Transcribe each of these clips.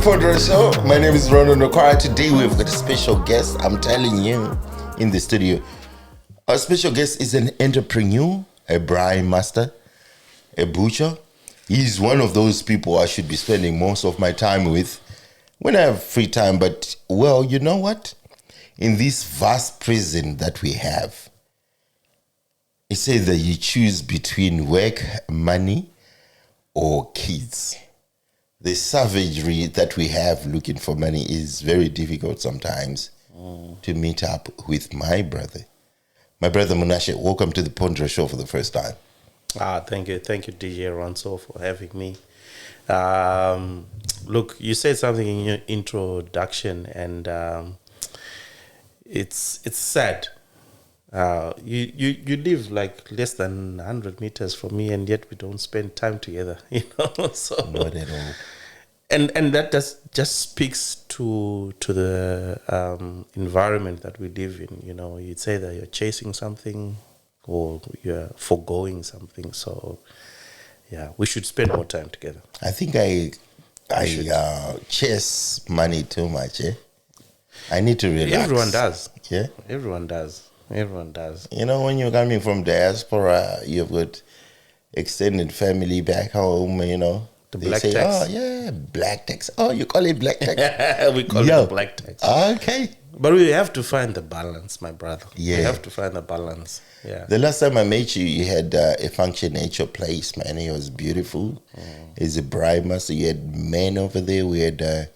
Podra Show. My name is Ronald Okwara. Today we've got a special guest. I'm telling you, in the studio. Our special guest is an entrepreneur, a braai master, a butcher. He's one of those people I should be spending most of my time with when I have free time. But, well, you know what? In this vast prison that we have, it says that you choose between work, money, or kids. The savagery that we have looking for money is very difficult sometimes to meet up with my brother. My brother Munashe, welcome to the Pondra Show for the first time. Thank you, DJ Ronso, for having me. Look, you said something in your introduction, and it's sad. You live like less than 100 meters from me, and yet we don't spend time together. So Not at all. And that just speaks to the environment that we live in. You'd say that you're chasing something or you're foregoing something. So yeah, we should spend more time together. I think I chase money too much. I need to relax. Everyone does. Yeah, Everyone does. When you're coming from diaspora, you've got extended family back home. They black say, tax. "Oh yeah, black tax. Oh, you call it black tax? We call it the black tax. Okay. But we have to find the balance, my brother. Yeah. We have to find the balance. Yeah. The last time I met you, you had a function at your place, man. It was beautiful. It's a braai master. You had men over there. We had a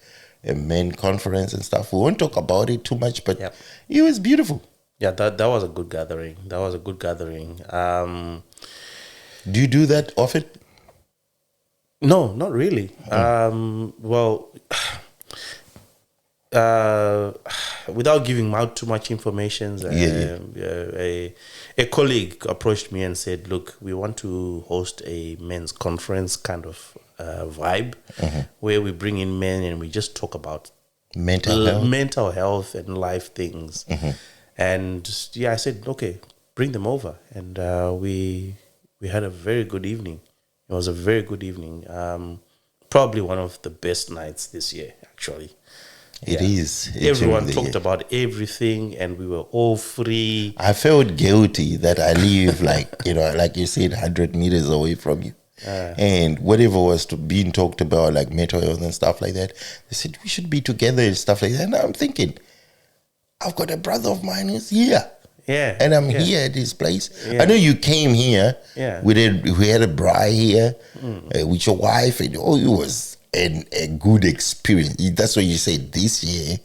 men conference and stuff. We won't talk about it too much, but it was beautiful. Yeah, that was a good gathering. Do you do that often? No, not really. Without giving out too much information, a colleague approached me and said, "Look, we want to host a men's conference kind of vibe, where we bring in men and we just talk about mental health and life things." And I said, "Okay, bring them over," and we had a very good evening. It was a very good evening. Probably one of the best nights this year, actually. It is. Everyone talked about everything, and we were all free. I felt guilty that I live like you said, 100 meters away from you. And whatever was being talked about, like mental health and stuff like that, they said we should be together and stuff like that. And I'm thinking, I've got a brother of mine who's here. Yeah. And I'm here at this place. Yeah. I know you came here. Yeah. We had a braai here with your wife. And it was a good experience. That's what you said this year.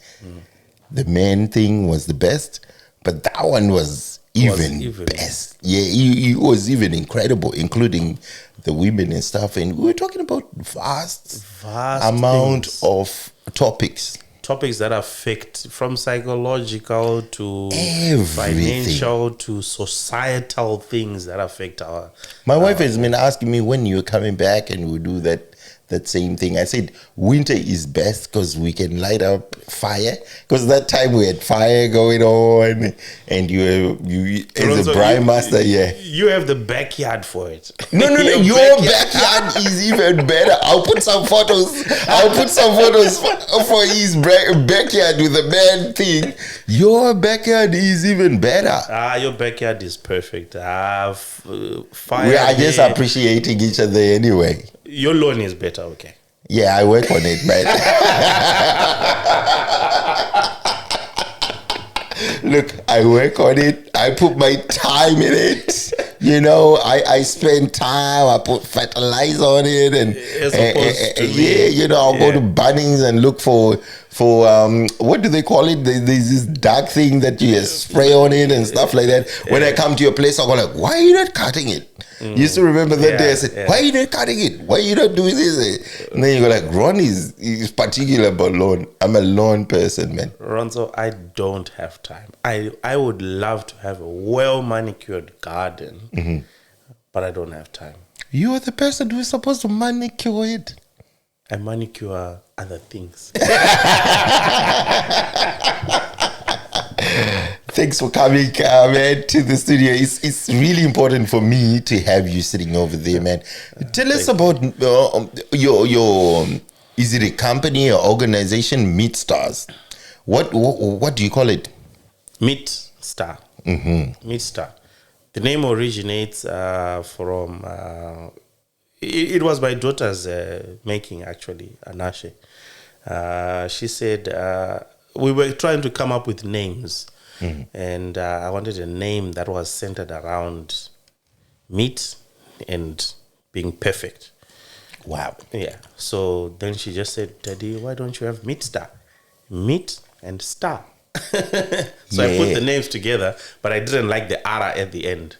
The men thing was the best. But that one was even best. Yeah, it was even incredible, including the women and stuff. And we were talking about vast amount of topics. Topics that affect from psychological to everything. Financial to societal things that affect our... My wife has been asking me when you're coming back and we'll do that same thing. I said, winter is best because we can light up fire. Because that time we had fire going on and you as a braai master, You have the backyard for it. No, your backyard is even better. I'll put some photos for his backyard with the man thing. Your backyard is even better. Your backyard is perfect. Fire. We are just appreciating each other anyway. Your lawn is better, okay? Yeah, I work on it, man. Look, I work on it. I put my time in it. I spend time. I put fertilizer on it, and I'll go to Bunnings and look for what do they call it? There's this dark thing that you spray on it and stuff like that. When I come to your place, I go like, "Why are you not cutting it?" You used to remember that day. I said, "Why are you not cutting it? Why are you not doing this?" And then you go like, "Ron is particular about lawn. I'm a lawn person, man." Ronzo, I don't have time. I would love to have a well manicured garden, but I don't have time. You are the person who is supposed to manicure it. I manicure other things. Thanks for coming, man, to the studio. It's really important for me to have you sitting over there, man. Tell us about your Is it a company or organization? MEATSTA. What do you call it? MEATSTA. MEATSTA. The name originates from. It was my daughter's making, actually, Munashe. She said we were trying to come up with names, and I wanted a name that was centered around meat and being perfect. Wow. Yeah. So then she just said, Daddy, why don't you have MEATSTA? Meat and star. So I put the names together, but I didn't like the ara at the end.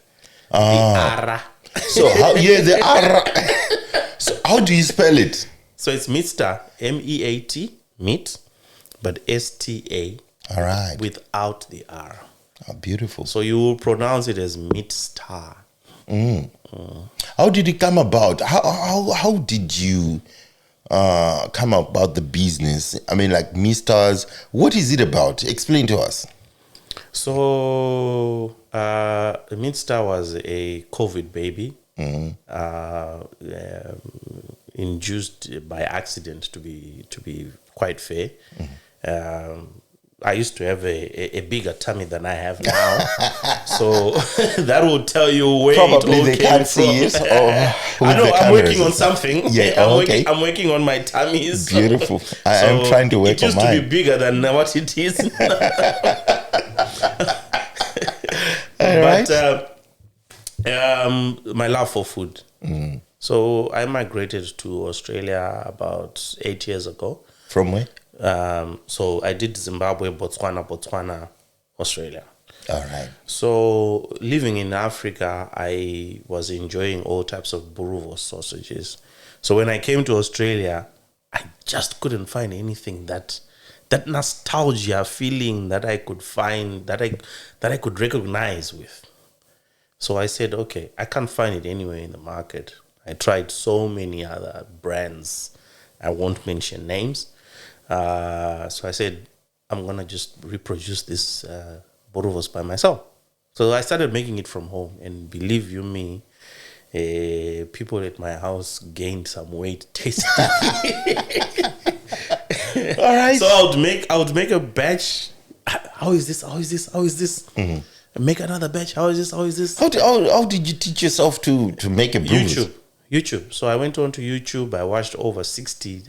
The ara. So how? Yeah, the ara. So how do you spell it? So it's MEATSTA, MEAT, meat, but STA. All right. Without the R. Oh, beautiful. So you will pronounce it as MEATSTA. How did it come about? How did you come about the business? I mean, like MEATSTA, what is it about? Explain to us. So MEATSTA was a COVID baby, induced by accident, to be quite fair. I used to have a bigger tummy than I have now, so that will tell you where Probably it all they came can't from. see it. I know I'm working on something. Yeah, I'm working on my tummies. Beautiful. I am trying to work on mine. It used to be bigger than what it is now. But my love for food. So I migrated to Australia about 8 years ago. From where? So I did Zimbabwe, Botswana, Australia. All right. So living in Africa, I was enjoying all types of Boerewors sausages. So when I came to Australia, I just couldn't find anything that nostalgia feeling that I could find, that I could recognize with. So I said, okay, I can't find it anywhere in the market. I tried so many other brands. I won't mention names. So I said, I'm going to just reproduce this Boerewors by myself. So I started making it from home. And believe you me, people at my house gained some weight tasting. All right. So I would make a batch. How is this? Make another batch. How is this? How did you teach yourself to make a Boerewors? YouTube. So I went on to YouTube. I watched over 60.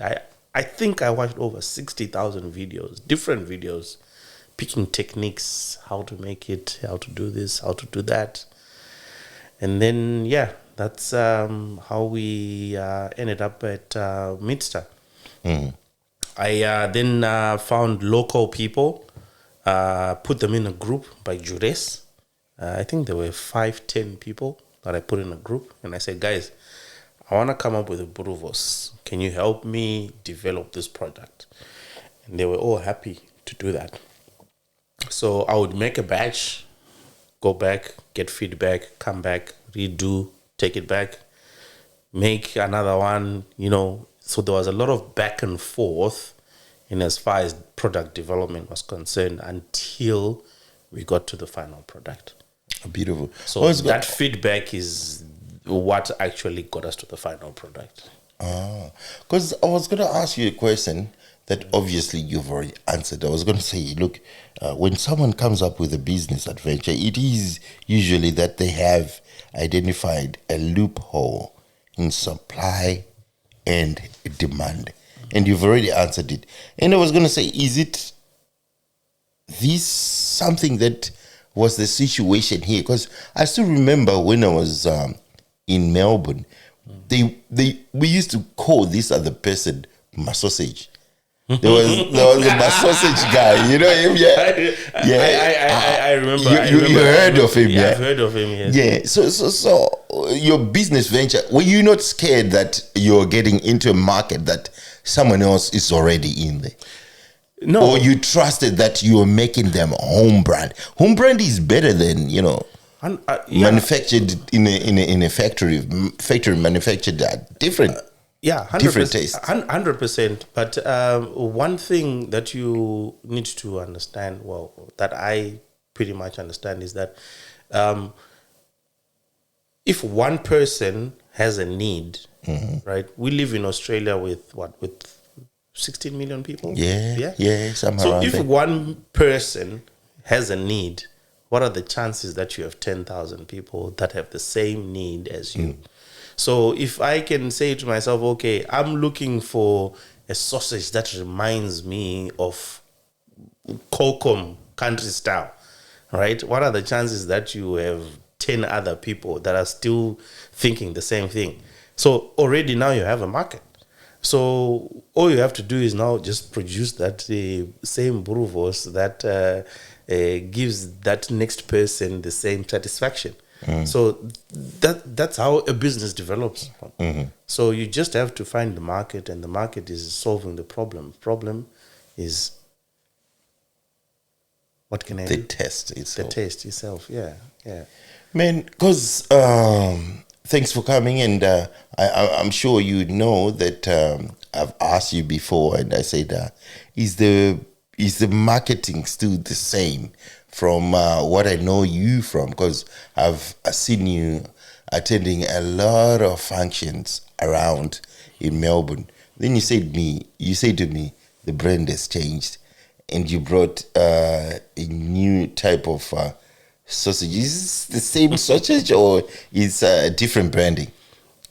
I think I watched over 60,000 videos, different videos, picking techniques, how to make it, how to do this, how to do that. And then, that's how we ended up at MEATSTA. I then found local people, put them in a group by Jures. I think there were 5-10 people that I put in a group. And I said, guys, I want to come up with a Boerewors. Can you help me develop this product? And they were all happy to do that. So I would make a batch, go back, get feedback, come back, redo, take it back, make another one, So there was a lot of back and forth in as far as product development was concerned until we got to the final product. Beautiful. So that feedback is what actually got us to the final product. Because I was going to ask you a question that obviously you've already answered. I was going to say, look, when someone comes up with a business adventure, it is usually that they have identified a loophole in supply and demand. And you've already answered it. And I was going to say, is it this something that was the situation here? Because I still remember when I was in Melbourne, we used to call this other person my sausage. There was a sausage guy, you know him, I remember. You heard of him, I've heard of him. Yes. Yeah. So your business venture, were you not scared that you're getting into a market that someone else is already in there? No. Or you trusted that you were making them home brand? Home brand is better than manufactured in a factory manufactured at different. 100%, different taste. 100%. But one thing that you need to understand, that I pretty much understand, is that if one person has a need, right? We live in Australia with 16 million people. Somehow So around if there. one person has a need, what are the chances that you have 10,000 people that have the same need as you? So if I can say to myself, okay, I'm looking for a sausage that reminds me of Kokom country style, right? What are the chances that you have 10 other people that are still thinking the same thing? So already now you have a market. So all you have to do is now just produce that same burvos that gives that next person the same satisfaction. So that's how a business develops. So you just have to find the market, and the market is solving the problem. Problem is, what can I The do? test itself. The taste itself, yeah. Man, because thanks for coming, and I'm sure you know that I've asked you before, and I said, is the marketing still the same from what I know you from? Because I've seen you attending a lot of functions around in Melbourne. Then you said to me, the brand has changed, and you brought a new type of sausage. Is this the same sausage, or is different branding?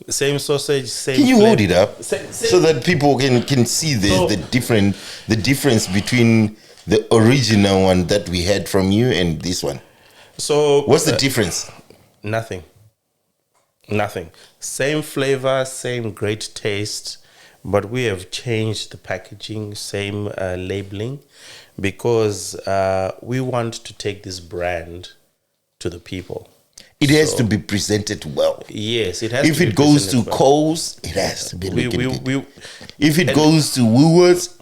Same sausage, same. Can you flavor. hold it up so that people can see the difference between the original one that we had from you and this one? So What's the difference? Nothing. Same flavor, same great taste, but we have changed the packaging, same labeling, because we want to take this brand to the people. It has to be presented well. Yes, it has. If to be it goes to presented well. Coles, it has to be looking good. If it and- goes to Woolworths,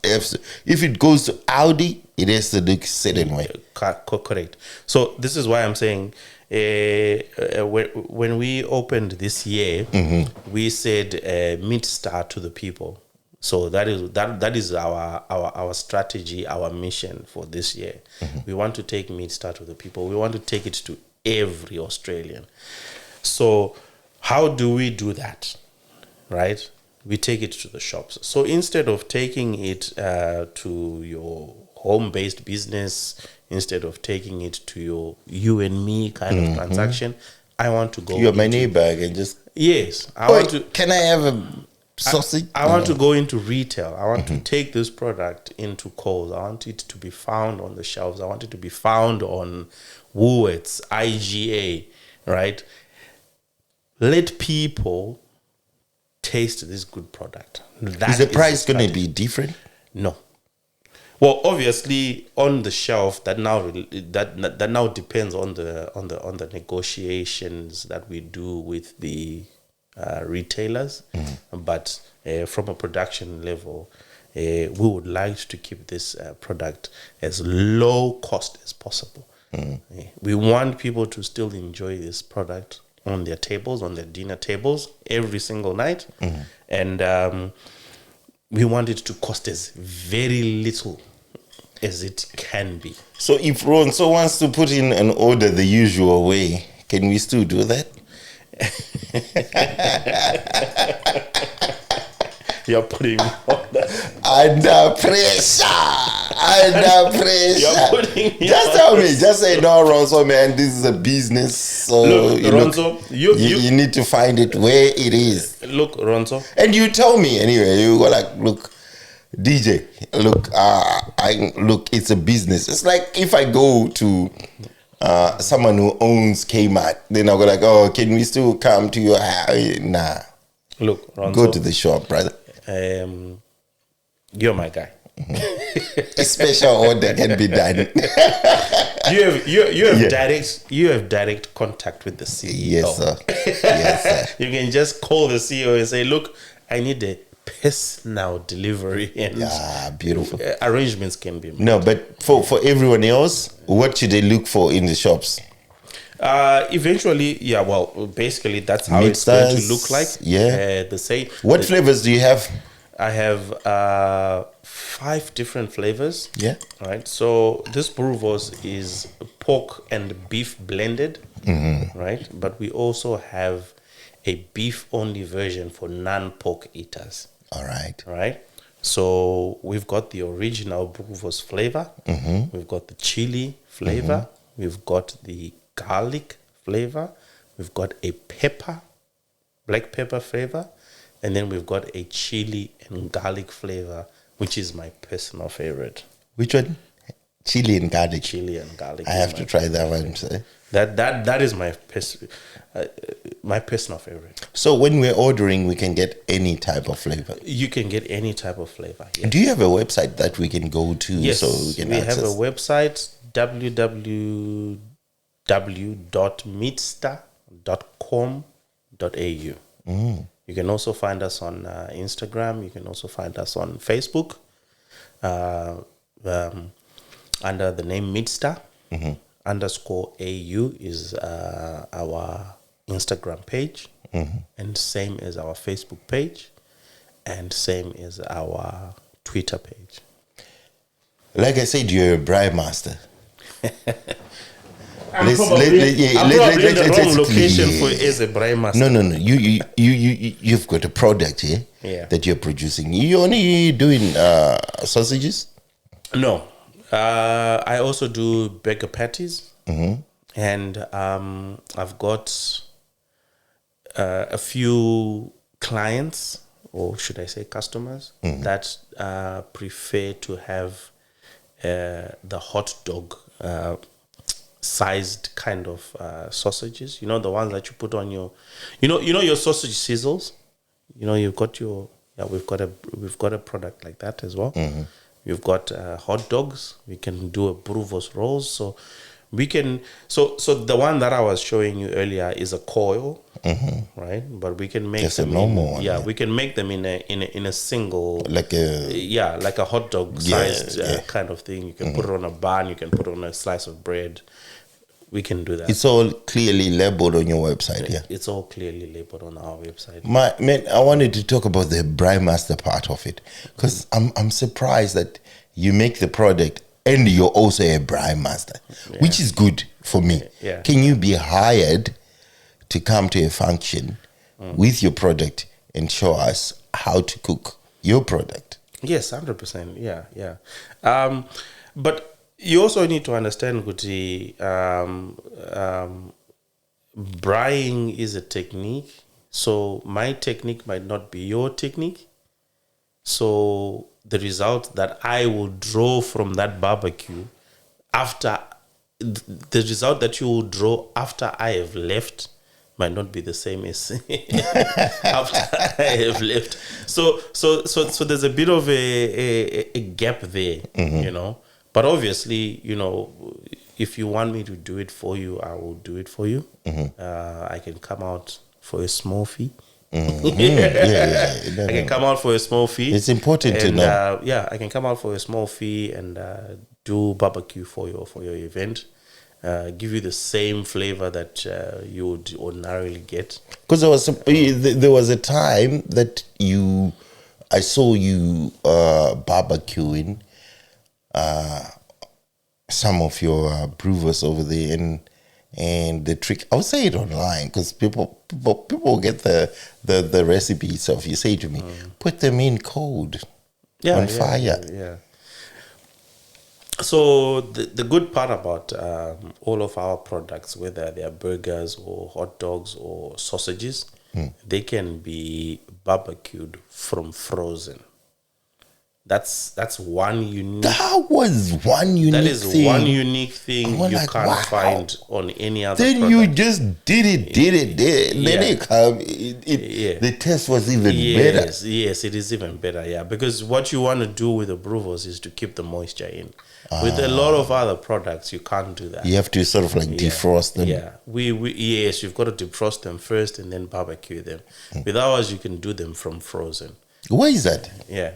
if it goes to Audi, it has to look certain way. Correct. So this is why I'm saying, when we opened this year, we said MEATSTA to the people. So that is our strategy, our mission for this year. We want to take MEATSTA to the people. We want to take it to every Australian. So how do we do that? Right? We take it to the shops. So instead of taking it to your home-based business, instead of taking it to you and me kind of transaction, I want to go. You're my neighbor. I can just. Yes, Can I have a sausage? I want to go into retail. I want to take this product into Coles. I want it to be found on the shelves. I want it to be found on Woolworths, IGA, right? Let people taste this good product. Is the price going to be different? No. Well, obviously, on the shelf, that now depends on the negotiations that we do with the retailers. But from a production level, we would like to keep this product as low cost as possible. We want people to still enjoy this product on their tables, on their dinner tables, every single night. And we want it to cost us very little as it can be. So if Ronso wants to put in an order the usual way, can we still do that? You're putting me under pressure. You're putting me just tell me. Just say, no, Ronso, man, this is a business. So Look, Ronso, you need to find it where it is. Look, Ronso. And you tell me anyway. You go like, look, DJ, look, it's a business. It's like if I go to someone who owns Kmart, then I'll go like, oh, can we still come to your house? Nah. Look, Ronso, go to the shop, brother. You're my guy. A special order can be done. You have direct contact with the CEO. Yes, sir. Yes, sir. You can just call the CEO and say, look, I need a personal delivery, and beautiful arrangements can be made. No, but for everyone else, what should they look for in the shops? Eventually, basically that's how it's going to look like. The same. What flavors do you have? I have 5 different flavors. Yeah. Right. So this burvos is pork and beef blended. Right. But we also have a beef only version for non-pork eaters. All right. Right. So we've got the original Bruvos flavor. We've got the chili flavor. We've got the garlic flavor. We've got a black pepper flavor. And then we've got a chili and garlic flavor, which is my personal favorite. Which one? Chili and garlic. Chili and garlic. I have to try that one. So. That is my personal favorite. So when we're ordering, we can get any type of flavor. You can get any type of flavor. Yes. Do you have a website that we can go to? Yes, so we can have a website, www.meatsta.com.au. You can also find us on Instagram. You can also find us on Facebook under the name MEATSTA. _AU is our Instagram page, and same as our Facebook page, and same as our Twitter page. Like I said, you're a braai master. I'm probably in the wrong location for as a braai master. No. You've got a product here that you're producing. You only doing sausages? No. I also do burger patties, and I've got a few clients, or should I say customers, that prefer to have the hot dog sized kind of sausages. You know, the ones that you put on your, you know your sausage sizzles. You know, you've got your we've got a product like that as well. We've got hot dogs. We can do a Bruvos rolls. So we can. So the one that I was showing you earlier is a coil, right? But we can make just them a normal one. Yeah, we can make them in a single, like a like a hot dog sized kind of thing. You can put it on a bun. You can put it on a slice of bread. We can do that. It's all clearly labeled on your website. Yeah, it's all clearly labeled on our website. Man, I wanted to talk about the braai master part of it, because I'm surprised that you make the product and you're also a braai master, which is good for me. Yeah. Can you be hired to come to a function with your product and show us how to cook your product? Yes, 100%. Yeah. But you also need to understand, Guti, braaiing is a technique. So my technique might not be your technique. So the result that I will draw from that barbecue after the result that you will draw after I have left might not be the same as after I have left. So there's a bit of a gap there, you know. But obviously, you know, if you want me to do it for you, I will do it for you. I can come out for a small fee. I can come out for a small fee. It's important to know. I can come out for a small fee and do barbecue for your event. Give you the same flavor that you would ordinarily get. Because there was a time that I saw you barbecuing some of your brewers over there, and the trick, I'll say it online because people get the recipe. So if you say to me, put them in cold on fire. Yeah. So the good part about all of our products, whether they are burgers or hot dogs or sausages, they can be barbecued from frozen. That's one unique. That was one unique thing. That is one unique thing you can't find on any other then product. You just did it. Then it come. The taste was even better. Yes, it is even better, yeah. Because what you want to do with the Bruvos is to keep the moisture in. With a lot of other products, you can't do that. You have to sort of like defrost them. Yeah, yes, you've got to defrost them first and then barbecue them. With ours, you can do them from frozen. Why is that? Yeah.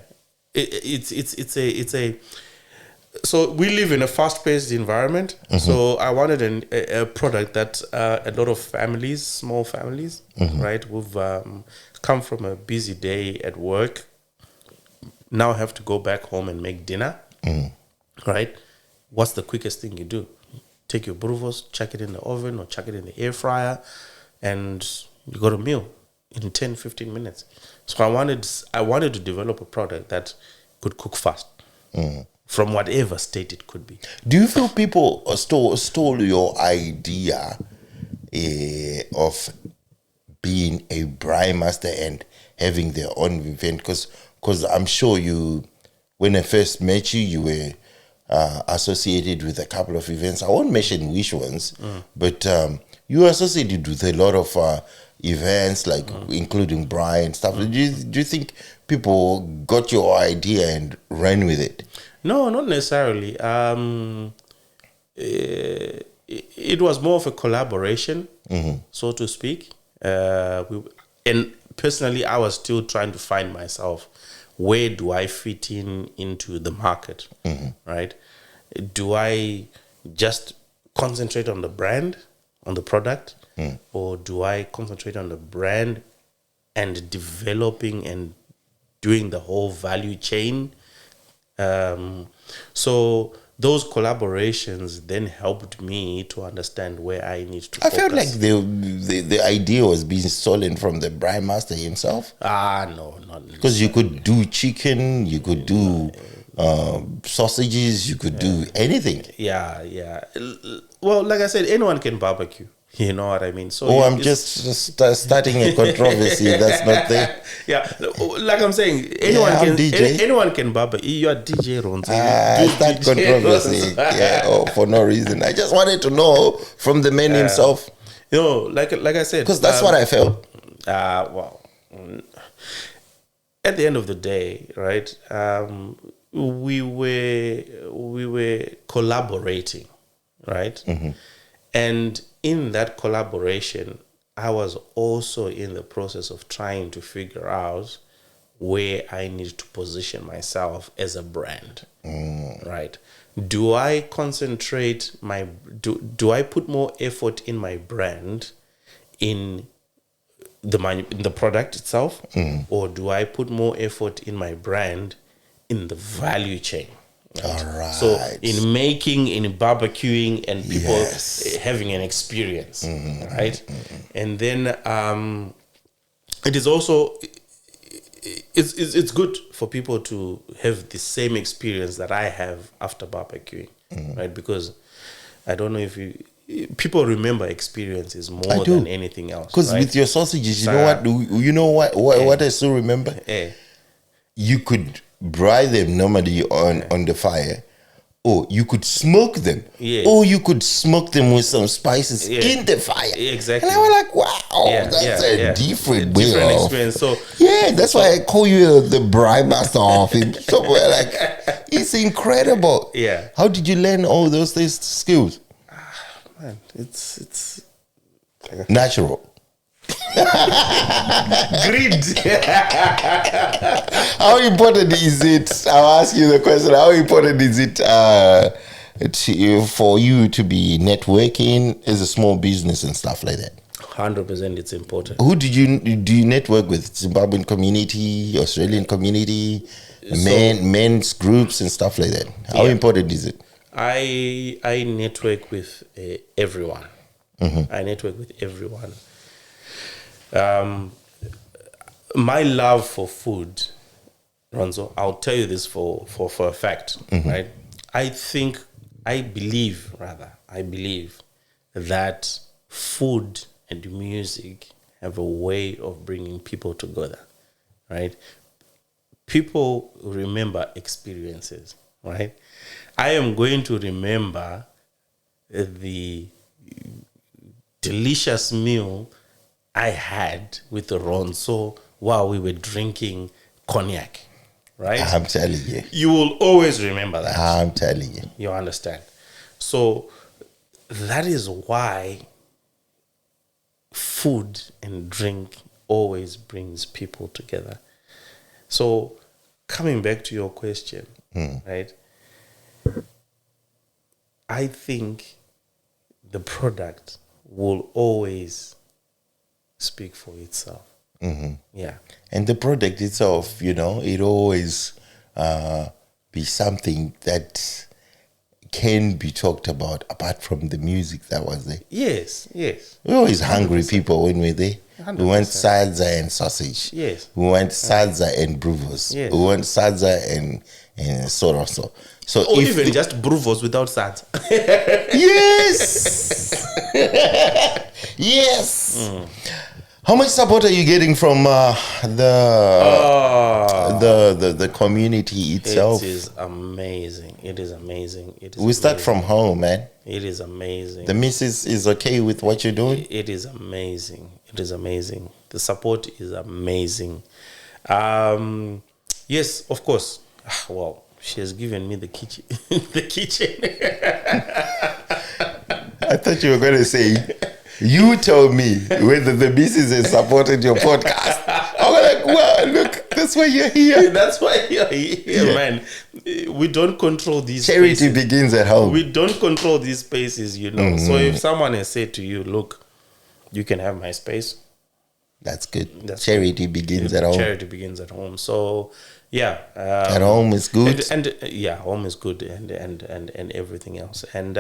So we live in a fast-paced environment. So I wanted a product that a lot of families, small families, right, who've come from a busy day at work, now have to go back home and make dinner, right? What's the quickest thing you do? Take your Bruvos, chuck it in the oven or chuck it in the air fryer, and you got a meal. in 10, 15 minutes. So I wanted to develop a product that could cook fast from whatever state it could be. Do you feel people stole your idea of being a braai master and having their own event? Because I'm sure when I first met you, you were associated with a couple of events. I won't mention which ones, but you were associated with a lot of events, like including braai and stuff. Do you think people got your idea and ran with it? No, not necessarily. It was more of a collaboration, so to speak. And personally, I was still trying to find myself. Where do I fit into the market, right? Do I just concentrate on the brand, on the product, or do I concentrate on the brand and developing and doing the whole value chain? So those collaborations then helped me to understand where I need to focus. I felt like the idea was being stolen from the braai master himself. No, not because you could do chicken, you could do sausages, you could do anything. Yeah. Well, like I said, anyone can barbecue. You know what I mean? So I'm just starting a controversy that's not there. Yeah, like I'm saying, anyone can barbecue. You are DJ Ronzo. Start controversy. For no reason. I just wanted to know from the man himself. Like I said, because that's what I felt. Well, at the end of the day, right? We were collaborating, right? And in that collaboration, I was also in the process of trying to figure out where I need to position myself as a brand, right? Do I concentrate do I put more effort in my brand in the product itself, or do I put more effort in my brand in the value chain? Right? All right. So in making, in barbecuing, and people having an experience, right? And then it is also it's good for people to have the same experience that I have after barbecuing, right? Because I don't know if people remember experiences more than anything else. Because with your sausages, you know what I still remember? You could braai them normally on the fire, or you could smoke them, or you could smoke them with some spices in the fire. Exactly. And I was like, wow, that's a different way of experience. So that's why I call you the braai master of it. So like, it's incredible. Yeah. How did you learn all those skills? Man, it's natural. Grid. How important is it? I'll ask you the question. How important is it for you to be networking as a small business and stuff like that? 100%, it's important. Who do you network with? Zimbabwean community, Australian community, men's groups and stuff like that. How important is it? I network with everyone. I network with everyone. My love for food, Ronzo, I'll tell you this for a fact, right? I believe that food and music have a way of bringing people together, right? People remember experiences, right? I am going to remember the delicious meal I had with Ronzo while we were drinking cognac, right? I'm telling you. You will always remember that. I'm telling you. You understand? So that is why food and drink always brings people together. So coming back to your question, right? I think the product will always speak for itself. Yeah. And the product itself, it always be something that can be talked about apart from the music that was there. Yes. We're always hungry people when we're there. We want salsa and sausage. Yes. We want salsa and bruvos. Yes. We want salsa and soroso. So Or if even just bruvos without sat. yes, yes. How much support are you getting from the community itself? It is amazing. It is amazing. It is. We start from home, man. It is amazing. The missus is okay with what you're doing? It is amazing. It is amazing. The support is amazing. Yes, of course. Well, she has given me the kitchen. The kitchen. I thought you were going to say, you told me whether the missus has supported your podcast. I'm like, well, look, that's why you're here. That's why you're here, man. We don't control these Charity spaces. begins at home. We don't control these spaces, you know. So if someone has said to you, look, you can have my space. That's good. Charity begins at home. Charity begins at home. So, yeah. At home is good. And yeah, home is good and everything else. And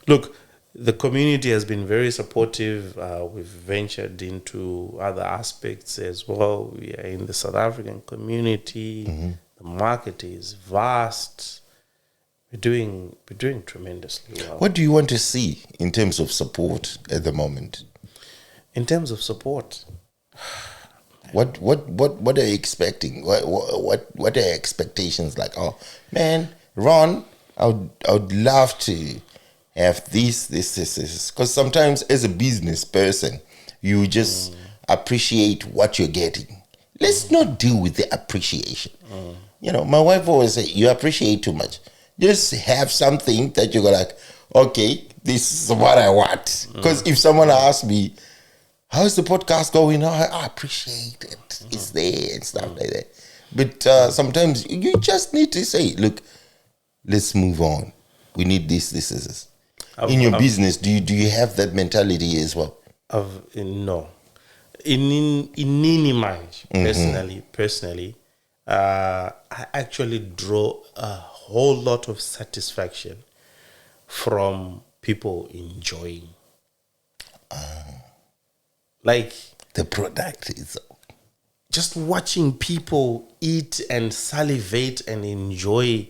look, the community has been very supportive. We've ventured into other aspects as well. We are in the South African community. The market is vast. We're doing tremendously well. What do you want to see in terms of support at the moment? In terms of support, what are you expecting? What are your expectations like? Oh man, Ron, I would love to have this. Because sometimes as a business person, you just appreciate what you're getting. Let's not deal with the appreciation. You know, my wife always say, you appreciate too much. Just have something that you go like, okay, this is what I want. Because if someone asks me, how's the podcast going? I appreciate it. It's there and stuff like that. But sometimes you just need to say, look, let's move on. We need this. In your business, do you have that mentality as well? No. In Ninimaj, personally, I actually draw a whole lot of satisfaction from people enjoying. Like the product is just watching people eat and salivate and enjoy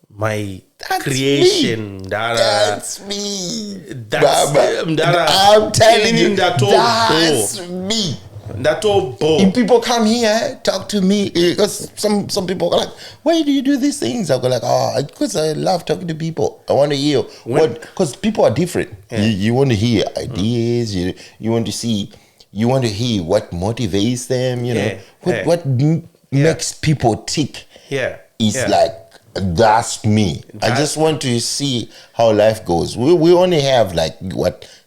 my creation. Me. That's me. I'm telling you, that's me. That's all. If people come here, talk to me, because some people are like, why do you do these things? I go like, because I love talking to people. I want to hear because people are different. Yeah. You want to hear ideas. You want to see. You want to hear what motivates them. You know what makes people tick. Yeah, it's like. That's me. I just want to see how life goes. We only have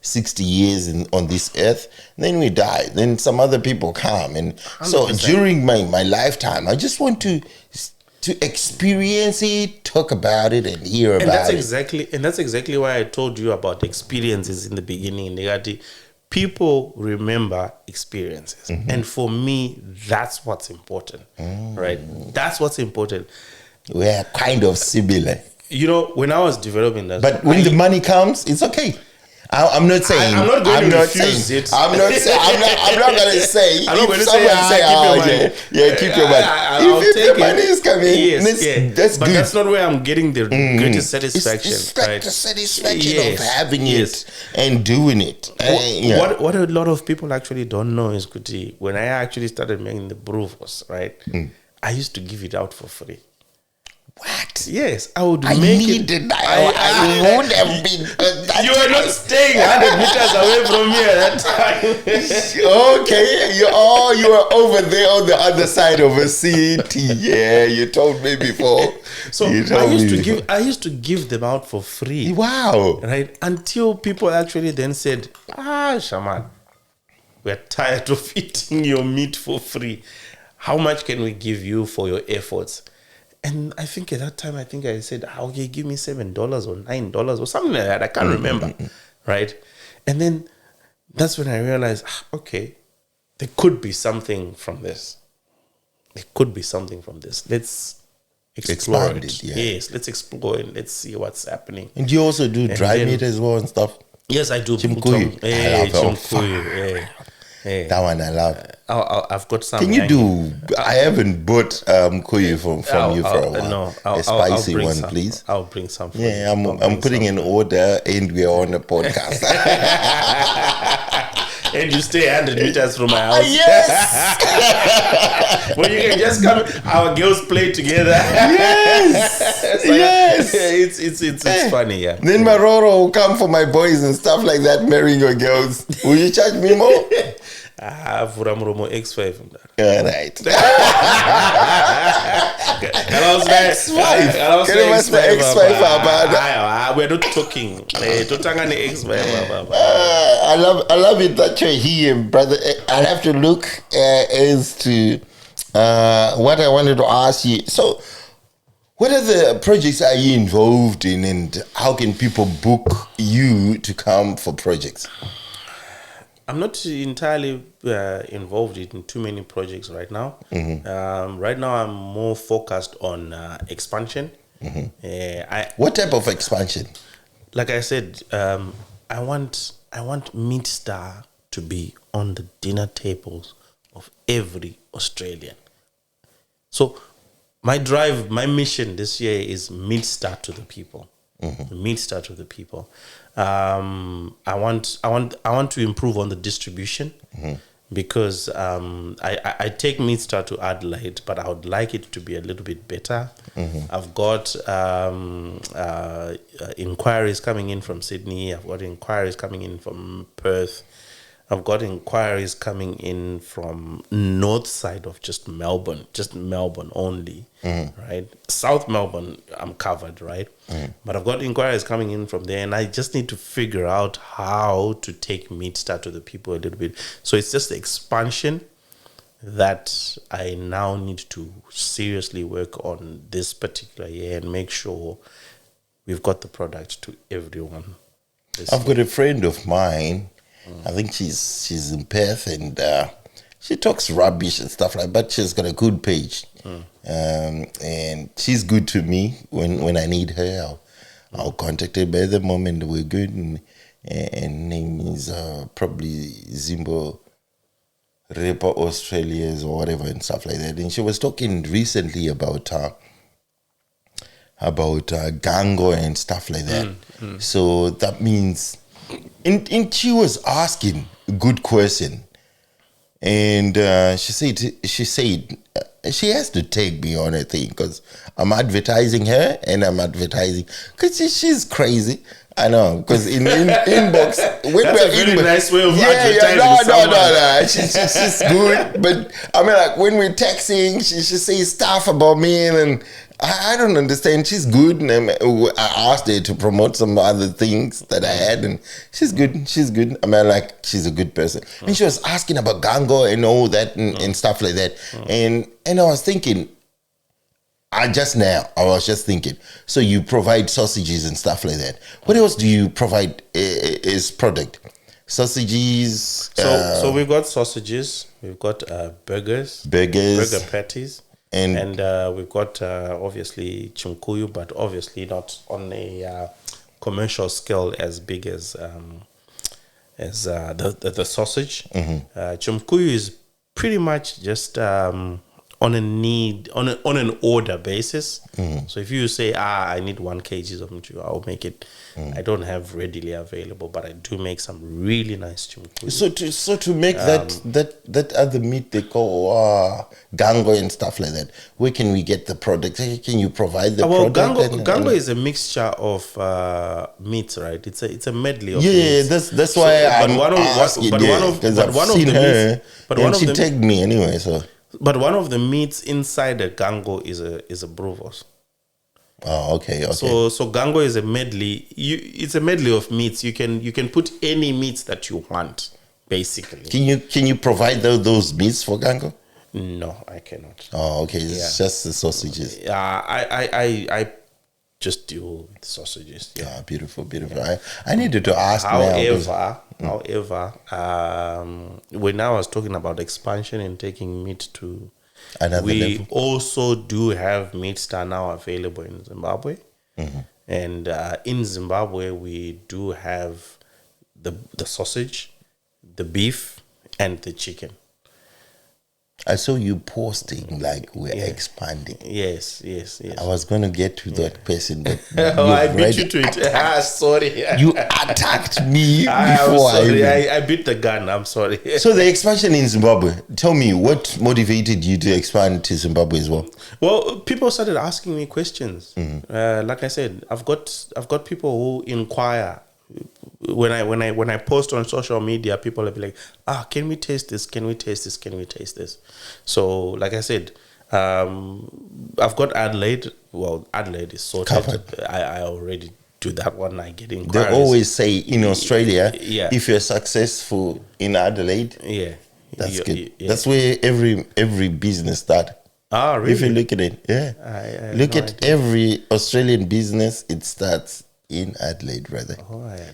60 years on this earth. Then we die. Then some other people come, and 100%. So during my lifetime, I just want to experience it, talk about it, and hear about it. And that's exactly why I told you about experiences in the beginning, Negati. People remember experiences, and for me, that's what's important, right? That's what's important. We're kind of similar. You know, when I was developing that... But when the money comes, it's okay. I'm not saying... I'm not going to refuse it. I'm not going to say... I'm not going to say, keep your money. If the money is coming, that's good. But that's not where I'm getting the greatest satisfaction. It's like the satisfaction of having it and doing it. What a lot of people actually don't know is, Kuti, when I actually started making the brewers, right, I used to give it out for free. What? Yes, I would make it. I would have been. You were not staying 100 meters away from me at that time. Okay, you were over there on the other side of a city. Yeah, you told me before. So I used to give them out for free. Wow. Right, until people actually then said, Shaman, we're tired of eating your meat for free. How much can we give you for your efforts? And I think at that time, I said, okay, give me $7 or $9 or something like that. I can't remember, right? And then that's when I realized, okay, there could be something from this. Let's explore it. Yes, let's explore it. Let's see what's happening. And you also do dry meat as well and stuff? Yes, I do. Chimkuyu. That one I love. I've got some. Can you do? I haven't bought kuyu from you for a while. No, a spicy bring one, some. please. I'll bring some. For Yeah, you. I'm putting an order, and we're on a podcast. And you stay 100 meters from my house. Yes. Well, you can just come. Our girls play together. Yes. Yes. It's funny, yeah. Then Maroro will come for my boys and stuff like that, marrying your girls. Will you charge me more? Vuramromo X5. All right. And I was like, X5. we're not talking. I love it that you're here, brother. I'll have to look as to what I wanted to ask you. So, what other projects are you involved in, and how can people book you to come for projects? I'm not entirely involved in too many projects right now. Right now, I'm more focused on expansion. What type of expansion? Like I said, I want MEATSTA to be on the dinner tables of every Australian. So my mission this year is MEATSTA to the people. MEATSTA to the people. I want to improve on the distribution because I take MEATSTA to Adelaide, but I would like it to be a little bit better. I've got inquiries coming in from Sydney. I've got inquiries coming in from Perth. I've got inquiries coming in from north side of just Melbourne only, right? South Melbourne, I'm covered, right? But I've got inquiries coming in from there, and I just need to figure out how to take MEATSTA to the people a little bit. So it's just the expansion that I now need to seriously work on this particular year and make sure we've got the product to everyone. I've got a friend of mine. I think she's in Perth, and she talks rubbish and stuff like that, but she's got a good page. And she's good to me when I need her. I'll contact her. But at the moment, we're good. And name is probably Zimbo Repa Australia's or whatever and stuff like that. And she was talking recently about Gango and stuff like that. So that means... And she was asking a good question, and she said she has to take me on a thing because I'm advertising her and I'm advertising because she's crazy. I know, because in inbox when that's a very nice way of advertising someone. No. She's good, but I mean, like when we're texting, she says stuff about me, and I don't understand. She's good, and I asked her to promote some other things that I had, and she's good. I mean, like, she's a good person. And she was asking about Gango and all that and stuff like that. And I was thinking, I was just thinking, so you provide sausages and stuff like that. What else do you provide as product? Sausages. So we've got sausages. We've got burger patties. And we've got obviously chumkuyu, but obviously not on a commercial scale as big as the sausage. Chumkuyu is pretty much just on an order basis. So if you say I need 1 kg of chumkuyu, I'll make it. I don't have readily available, but I do make some really nice chumkuyu. So to make that other meat they call gango and stuff like that, where can we get the product? Can you provide the product? Gango is a mixture of meats, right? It's a medley of meats. That's why I'm asking. Because I've seen her, and she tagged me anyway. So. But one of the meats inside a gango is a bruvos. Oh, okay. So gango is a medley. It's a medley of meats. You can put any meats that you want, basically. Can you provide those meats for gango? No, I cannot. Oh, okay. It's just the sausages. I just do the sausages. Yeah, beautiful. I needed to ask. However, when I was talking about expansion and taking meat to another level, also do have MEATSTA now available in Zimbabwe. And in Zimbabwe, we do have the sausage, the beef, and the chicken. I saw you posting like we're expanding. Yes. I was going to get to that person, but I beat you to it. Sorry. You attacked me I'm before sorry. I beat the gun. I'm sorry. So the expansion in Zimbabwe, tell me, what motivated you to expand to Zimbabwe as well? Well, people started asking me questions. Like I said, I've got people who inquire. When I post on social media, people will be like, can we taste this? Can we taste this? Can we taste this? So, like I said, I've got Adelaide. Well, Adelaide is sorted. I already do that one. I get inquiries. They always say in Australia, Yeah. if you're successful in Adelaide, that's good. Yeah. That's where every business starts. Really? If you look at it, I look at every Australian business, it starts in Adelaide, brother.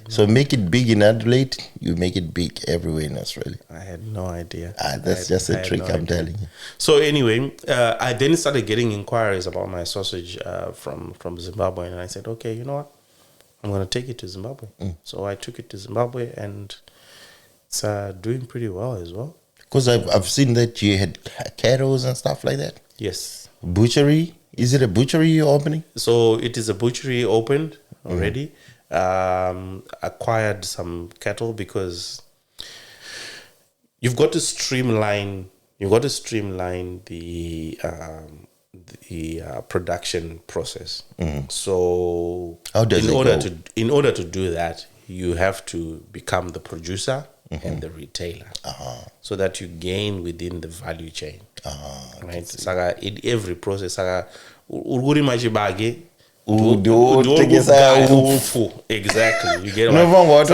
So make it big in Adelaide, you make it big everywhere in Australia. I had no idea. That's just a trick, I'm telling you. So anyway, I then started getting inquiries about my sausage from Zimbabwe, and I said, okay, you know what? I'm going to take it to Zimbabwe. So I took it to Zimbabwe, and it's doing pretty well as well. Because I've seen that you had cattle and stuff like that. Yes. Butchery? Is it a butchery you're opening? So it is a butchery opened already. Acquired some cattle because you've got to streamline the production process. So how does in order to do that, you have to become the producer and the retailer, so that you gain within the value chain. Right? Saka in every process, saka uri machibage. Exactly. You get what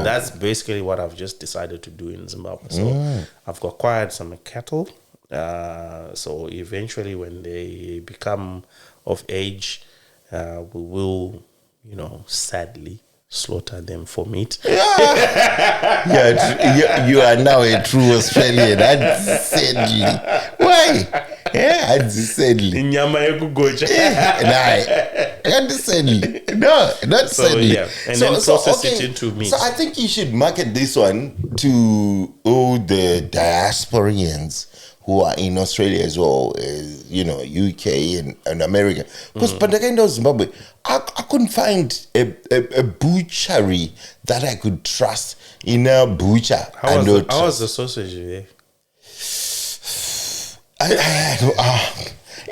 that's basically what I've just decided to do in Zimbabwe. So I've acquired some cattle. So eventually when they become of age, we will, sadly slaughter them for meat. You are now a true Australian. That's sadly. Why? Sadly. Sadly. No, not sadly. And then process it into meat. So I think you should market this one to all the diasporians who are in Australia as well as, UK and America. Because Pandagenda Zimbabwe, I couldn't find a butchery that I could trust in a butcher. How was the sausage there?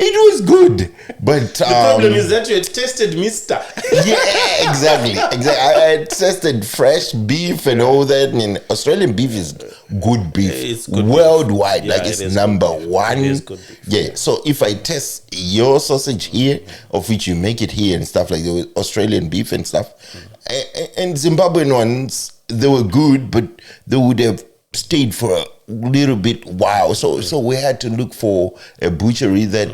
It was good, but the problem is that you had tasted MEATSTA. Yeah, exactly. I tasted fresh beef and all that. And Australian beef is good beef. It's good worldwide. Beef. It's number one. It is good beef. Yeah. So if I test your sausage here, of which you make it here and stuff like the Australian beef and stuff, and Zimbabwean ones, they were good, but they would have stayed for a little bit while. So we had to look for a butchery that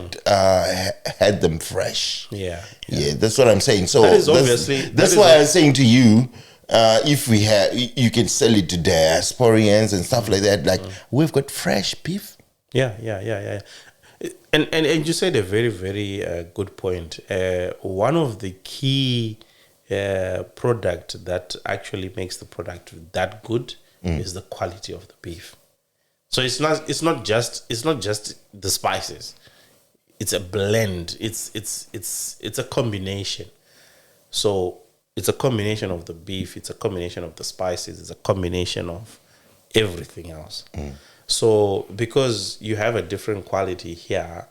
had them fresh. Yeah, that's what I'm saying. So that's why I'm saying to you, if we have, you can sell it to diasporians and stuff like that. Like we've got fresh beef. Yeah. And you said a very, very good point. One of the key product that actually makes the product that good is the quality of the beef. So it's not just the spices. It's a blend. It's a combination. So it's a combination of the beef, it's a combination of the spices, it's a combination of everything else. So because you have a different quality here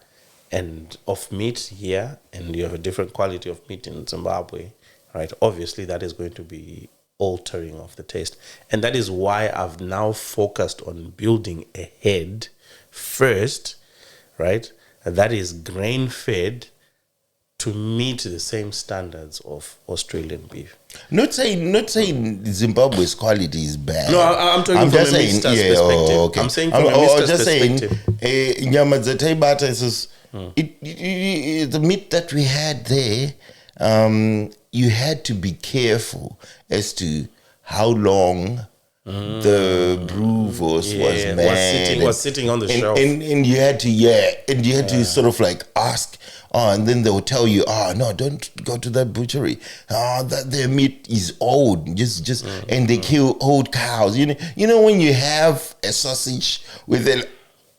and of meat here, and you have a different quality of meat in Zimbabwe, right? Obviously that is going to be altering of the taste. And that is why I've now focused on building a head first, right? And that is grain fed to meet the same standards of Australian beef. Not saying Zimbabwe's quality is bad. No, I'm talking from a MEATSTA perspective. Oh, okay. I'm saying from a MEATSTA perspective. The meat that we had there, you had to be careful as to how long the brew was mad. Was sitting on the shelf. And you had to sort of like ask, and then they will tell you, no, don't go to that butchery. That their meat is old, and they kill old cows. You know when you have a sausage with an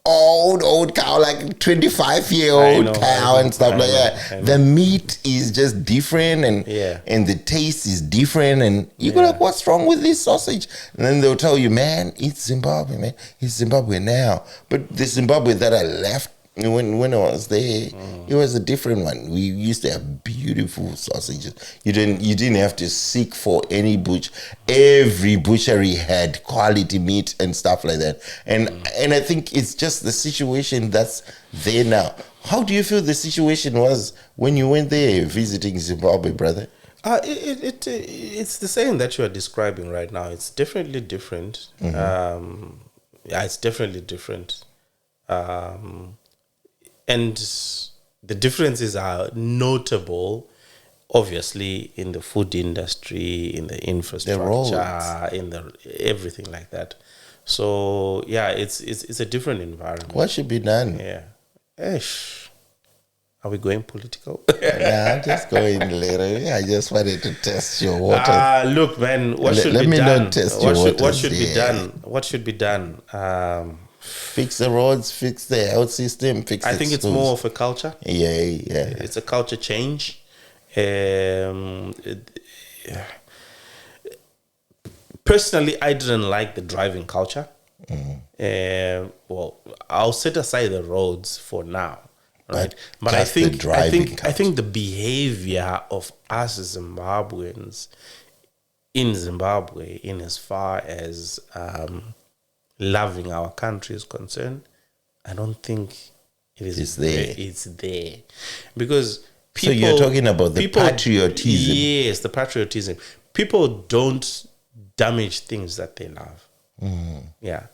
old cow, like 25-year-old cow and stuff like that. The meat is just different, and the taste is different, and you go like, what's wrong with this sausage? And then they'll tell you, man, it's Zimbabwe, man. It's Zimbabwe now. But the Zimbabwe that I left when I was there, it was a different one. We used to have beautiful sausages. You didn't have to seek for any butcher. Every butchery had quality meat and stuff like that. And I think it's just the situation that's there now. How do you feel the situation was when you went there visiting Zimbabwe, brother? It's the same that you are describing right now. It's definitely different. It's definitely different. And the differences are notable, obviously, in the food industry, in the infrastructure, in the everything like that. So it's a different environment. What should be done? Yeah. Are we going political? Nah, I'm just going later. I just wanted to test your waters. Look, man, what should be done? Let me not test your waters. What should be done? What should be done? Fix the roads, fix the health system, fix I think it's more of a culture. Yeah. It's a culture change. Personally, I didn't like the driving culture. Well, I'll set aside the roads for now, right? But I think the behavior of us Zimbabweans in Zimbabwe, in as far as loving our country is concerned, I don't think it's there. Because people... So you're talking about the patriotism. Yes, the patriotism. People don't damage things that they love. Yeah.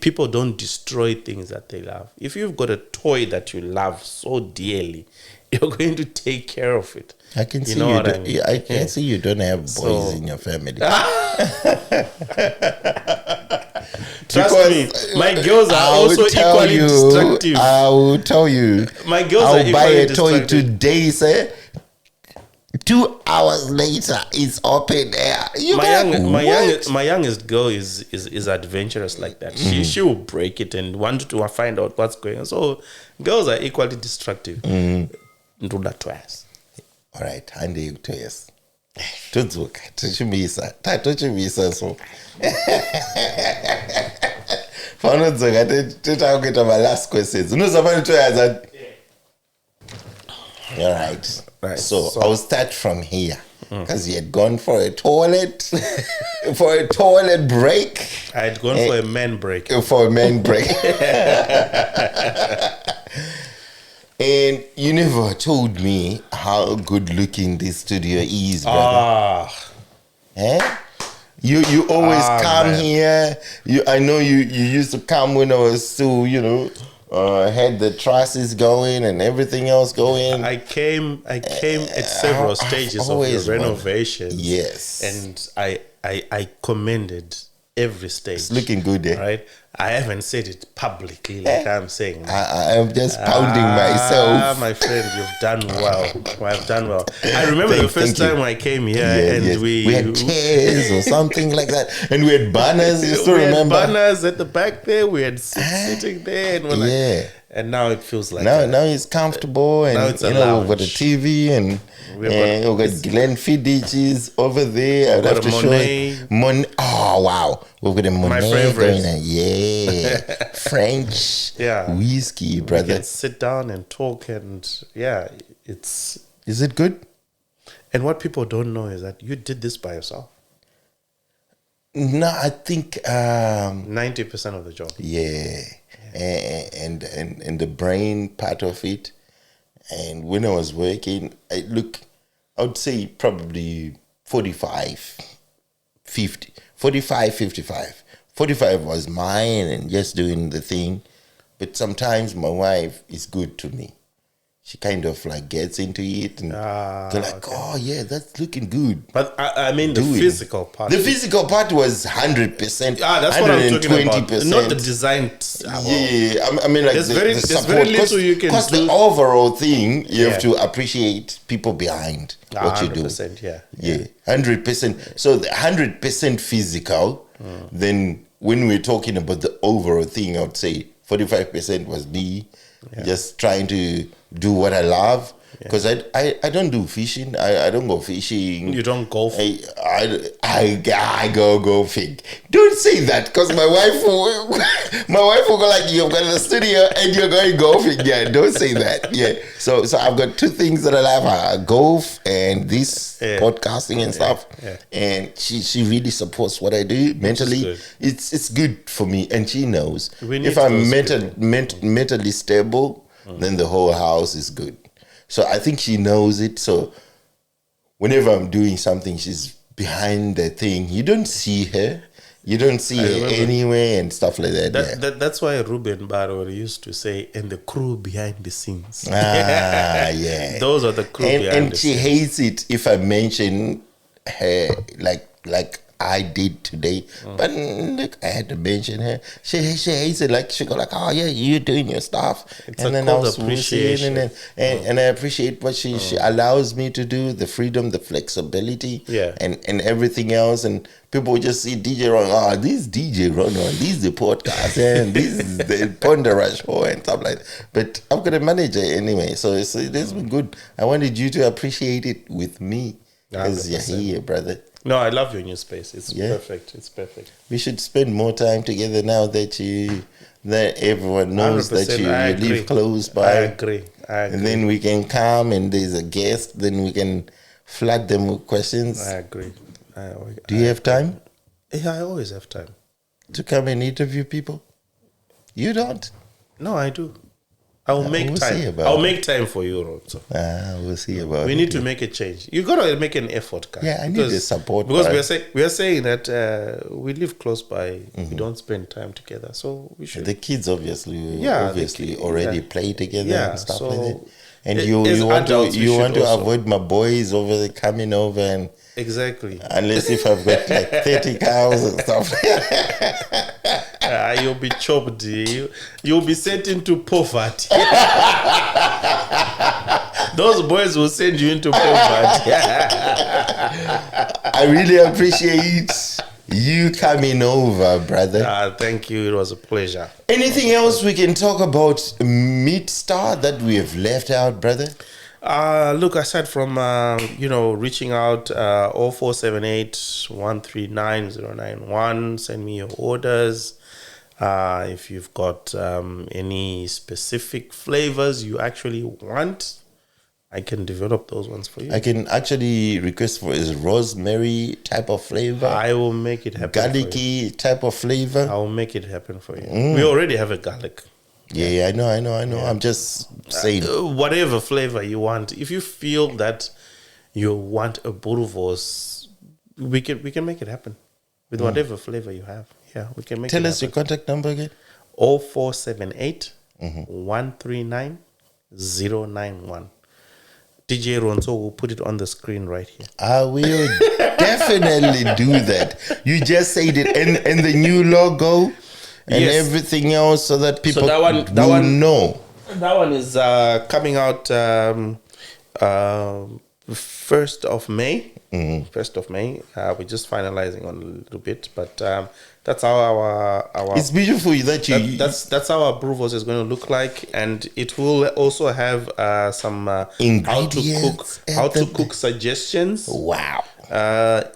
People don't destroy things that they love. If you've got a toy that you love so dearly, you're going to take care of it. I can see I can see you don't have boys in your family. Trust me, my girls are also equally destructive. I will tell you. My girls are equally destructive. I'll buy a toy today, sir. 2 hours later, it's open air. My youngest girl is adventurous like that. She will break it and want to find out what's going on. So girls are equally destructive. Do that twice. All right, hande toys. Tudzuka, tochimisa so. Fanodzoka titakuita my last questions. All right. So I'll start from here because you had gone for a toilet break. I had gone for a man break. And you never told me how good looking this studio is, brother. You always come here. I know you used to come when I was still, had the trusses going and everything else going. I came at several stages of the renovations. Yes. And I commended every stage. It's looking good there. Right? I haven't said it publicly like I'm saying. I am just pounding myself. My friend, you've done well. I've done well. I remember the first time I came here and we had chairs or something like that. And we had banners, you still remember? Had banners at the back there. We had sitting there. And and now it feels like now it's comfortable, and it's we've got a TV and we've got Glenn Fidich's over there. I'd have to show it. Oh wow, we've got a Monet. My favorite. French whiskey, brother. We can sit down and talk, and is it good? And what people don't know is that you did this by yourself. No, I think 90% of the job. And the brain part of it. And when I was working, I would say probably 45, 50, 45, 55. 45 was mine and just doing the thing. But sometimes my wife is good to me. she kind of like gets into it and they're like, okay. oh yeah, that's looking good. But I mean, the physical part. The physical part was 100%. That's what I'm talking about. Not the design. Yeah, I mean, like there's the very little you can do. Because the overall thing, you have to appreciate people behind what you do. Yeah, 100%. So the 100% physical. Then when we're talking about the overall thing, I would say 45% was me just trying to do what I love. Because I don't do fishing. I don't go fishing. You don't golf? I go golfing. Don't say that, because my wife will go like, you've got a studio and you're going golfing. Yeah, don't say that. Yeah. So I've got two things that I love: golf and this podcasting and stuff. Yeah. And she really supports what I do mentally. It's good for me, and she knows if I'm mentally stable, then the whole house is good. So I think she knows it. So whenever I'm doing something, she's behind the thing. You don't see her. You don't see her anywhere and stuff like that. That's why Ruben Barrow used to say, and the crew behind the scenes. Yeah. Those are the crew behind the scenes. And she hates it if I mention her like I did today. But look, I had to mention her. She hates it. Like, she go like, oh yeah, you're doing your stuff. And then I was appreciation. And I appreciate what she allows me to do, the freedom, the flexibility, and everything else. And people just see DJ Ron, this is DJ Ron, this is the podcast, and this is the Pondera show and stuff like that. But I've got a manager anyway, so it's been good. I wanted you to appreciate it with me, because you're here, brother. No, I love your new space. It's perfect. It's perfect. We should spend more time together now that everyone knows that you live close by. I agree. And then we can come and there's a guest, then we can flood them with questions. I agree. Do you have time? Yeah, I always have time. To come and interview people? You don't? No, I do. I will make time. I'll make time for you, Ronzo. We'll see about it. We need to make a change. You got to make an effort, guys. Yeah, I need the support. Because we are saying that we live close by. We don't spend time together, so we should. The kids obviously already play together and stuff like that. And you want to avoid my boys over there coming over and exactly. Unless if I've got like 30 cows and stuff. You'll be chopped. You'll be sent into poverty. Those boys will send you into poverty. I really appreciate you coming over, brother. Thank you. It was a pleasure. Anything else we can talk about MEATSTA that we have left out, brother? Look, aside from reaching out, 0478 139 091, send me your orders. If you've got any specific flavors you actually want, I can develop those ones for you. I can actually request for a rosemary type of flavor. I will make it happen. Garlicky type of flavor. I will make it happen for you. We already have a garlic. Yeah, I know. Yeah. I'm just saying. Whatever flavor you want. If you feel that you want a boerewors, we can make it happen with whatever flavor you have. Yeah, we can make it happen. Tell us your contact number again. 0478 139 091. DJ Ronzo will put it on the screen right here. I will definitely do that. You just said it. And the new logo and everything else so that people will know. That one is coming out 1st of May. 1st of May. We're just finalizing on a little bit, but that's how our it's beautiful that you that's how our brewers is going to look like, and it will also have some ingredients, how to cook suggestions. Wow.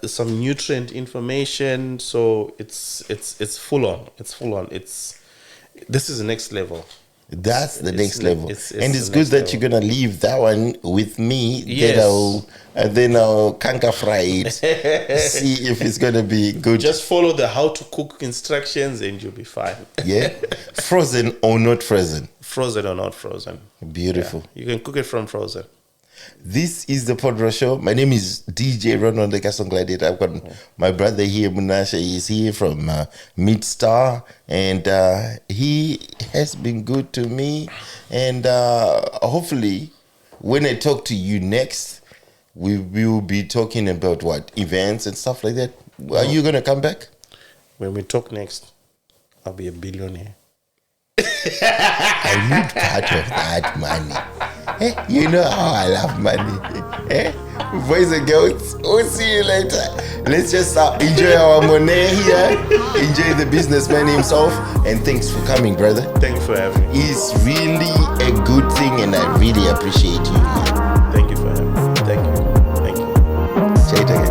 Some nutrient information. So it's full on. This is the next level. That's the next level. And it's good that you're going to leave that one with me. Yes. Then I'll canker fry it. See if it's going to be good. Just follow the how to cook instructions and you'll be fine. Yeah. Frozen or not frozen? Frozen or not frozen. Beautiful. Yeah. You can cook it from frozen. This is the Podra Show. My name is DJ Ron the Castle Gladiator. I've got my brother here, Munashe. He's here from MEATSTA, and he has been good to me. And hopefully, when I talk to you next, we will be talking about what? Events and stuff like that. Are you going to come back? When we talk next, I'll be a billionaire. I need part of that money. You know how I love money. Boys and girls, we'll see you later. Let's just enjoy our money here. Enjoy the businessman himself. And thanks for coming, brother. Thank you for having me. It's really a good thing, and I really appreciate you. Thank you for having me. Thank you. Thank you.